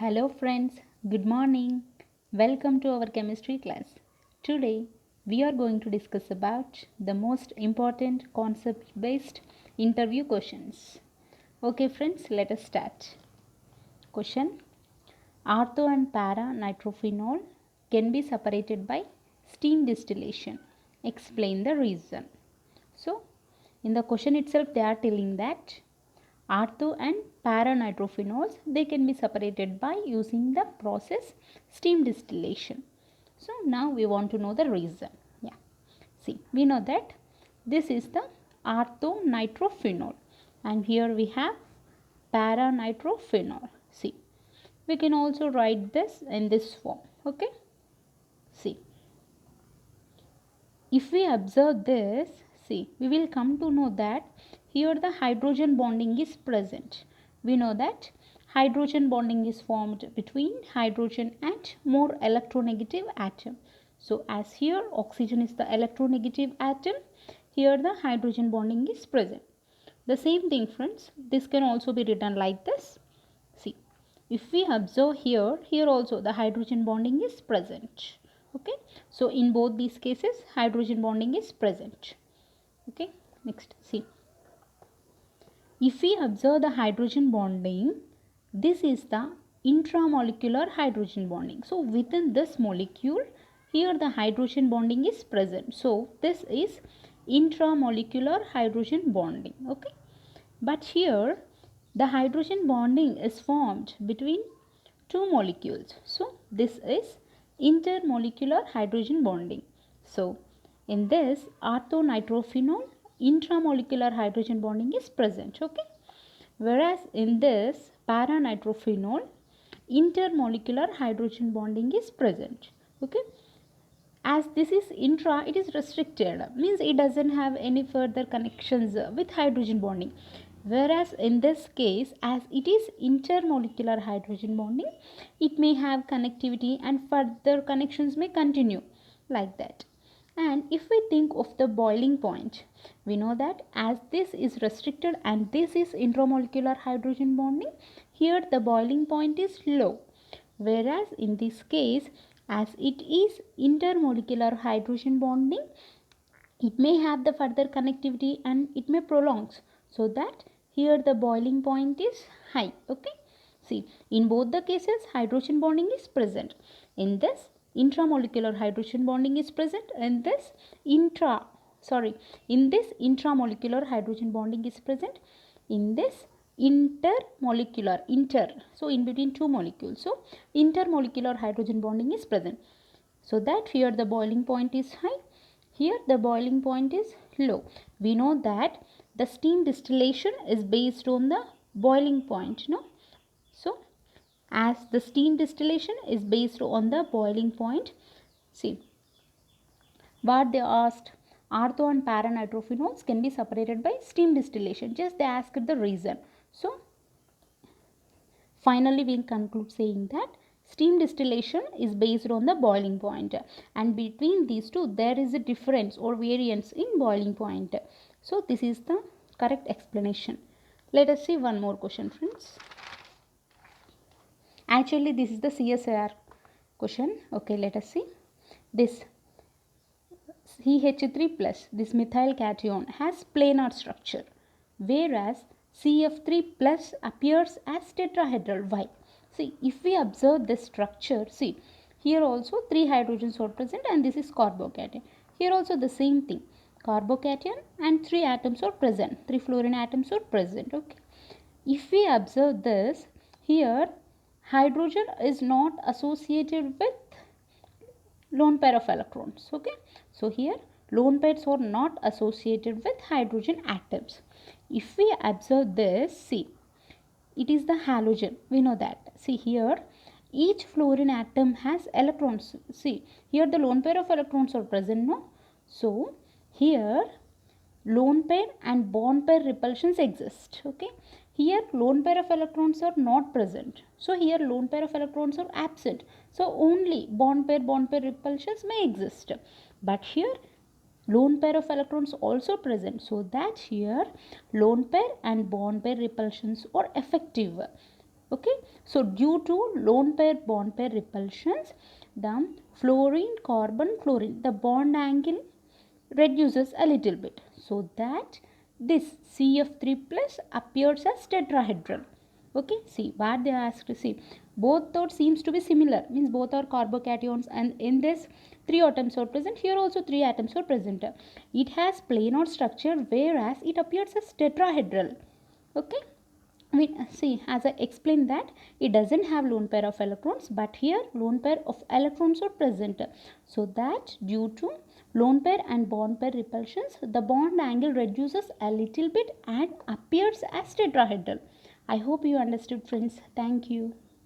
Hello friends, good morning. Welcome to our chemistry class. Today we are going to discuss about the most important concept based interview questions. Okay friends, let us start. Question: Ortho and para nitrophenol can be separated by steam distillation. Explain the reason. So, in the question itself they are telling that ortho and para nitrophenols, they can be separated by using the process steam distillation. So now we want to know the reason. Yeah, see, we know that this is the ortho nitrophenol and here we have para nitrophenol. See, we can also write this in this form. Okay, see, if we observe this, see, we will come to know that here the hydrogen bonding is present. We know that hydrogen bonding is formed between hydrogen and more electronegative atom. So as here oxygen is the electronegative atom, here the hydrogen bonding is present. The same thing friends, this can also be written like this. See, if we observe here, here also the hydrogen bonding is present. Okay, so in both these cases hydrogen bonding is present. Okay, next, see, if we observe the hydrogen bonding, this is the intramolecular hydrogen bonding. So within this molecule, here the hydrogen bonding is present. So this is intramolecular hydrogen bonding. Okay, but here the hydrogen bonding is formed between two molecules. So this is intermolecular hydrogen bonding. So in this orthonitrophenol, intramolecular hydrogen bonding is present. Okay, whereas in this paranitrophenol, intermolecular hydrogen bonding is present. Okay, as this is intra, it is restricted, means it doesn't have any further connections with hydrogen bonding, whereas in this case as it is intermolecular hydrogen bonding, it may have connectivity and further connections may continue like that. And if we think of the boiling point, we know that as this is restricted and this is intramolecular hydrogen bonding, here the boiling point is low, whereas in this case as it is intermolecular hydrogen bonding, it may have the further connectivity and it may prolong, so that here the boiling point is high. Okay, see, in both the cases hydrogen bonding is present. In this intramolecular hydrogen bonding is present, in this intramolecular hydrogen bonding is present, in this inter, so in between two molecules, so intermolecular hydrogen bonding is present, so that here the boiling point is high, here the boiling point is low. We know that the steam distillation is based on the boiling point, no? So as the steam distillation is based on the boiling point, see what they asked, ortho and para nitrophenols can be separated by steam distillation, just they asked the reason. So finally we conclude saying that steam distillation is based on the boiling point, and between these two there is a difference or variance in boiling point. So this is the correct explanation. Let us see one more question friends. Actually this is the CSIR question. Okay, let us see. This CH3 plus, this methyl cation has planar structure, whereas CF3 plus appears as tetrahedral. Why? See, if we observe this structure, see, here also 3 hydrogens are present and this is carbocation. Here also the same thing, carbocation and 3 atoms are present, 3 fluorine atoms are present. Okay, if we observe this, here hydrogen is not associated with lone pair of electrons. Okay, so here lone pairs are not associated with hydrogen atoms. If we observe this, see, it is the halogen, we know that. See, here each fluorine atom has electrons. See, here the lone pair of electrons are present, no? So here lone pair and bond pair repulsions exist. Okay, here lone pair of electrons are not present, so here lone pair of electrons are absent, so only bond pair repulsions may exist, but here lone pair of electrons also present, so that here lone pair and bond pair repulsions are effective. Okay, so due to lone pair bond pair repulsions, the fluorine carbon fluorine, the bond angle reduces a little bit, so that this CF3 plus appears as tetrahedral. Okay, see what they asked to see, both thought seems to be similar, means both are carbocations, and in this 3 atoms are present, here also 3 atoms are present. It has planar structure, whereas it appears as tetrahedral. Okay, we see, as I explained that it doesn't have lone pair of electrons, but here lone pair of electrons are present, so that due to lone pair and bond pair repulsions, the bond angle reduces a little bit and appears as tetrahedral. I hope you understood, friends. Thank you.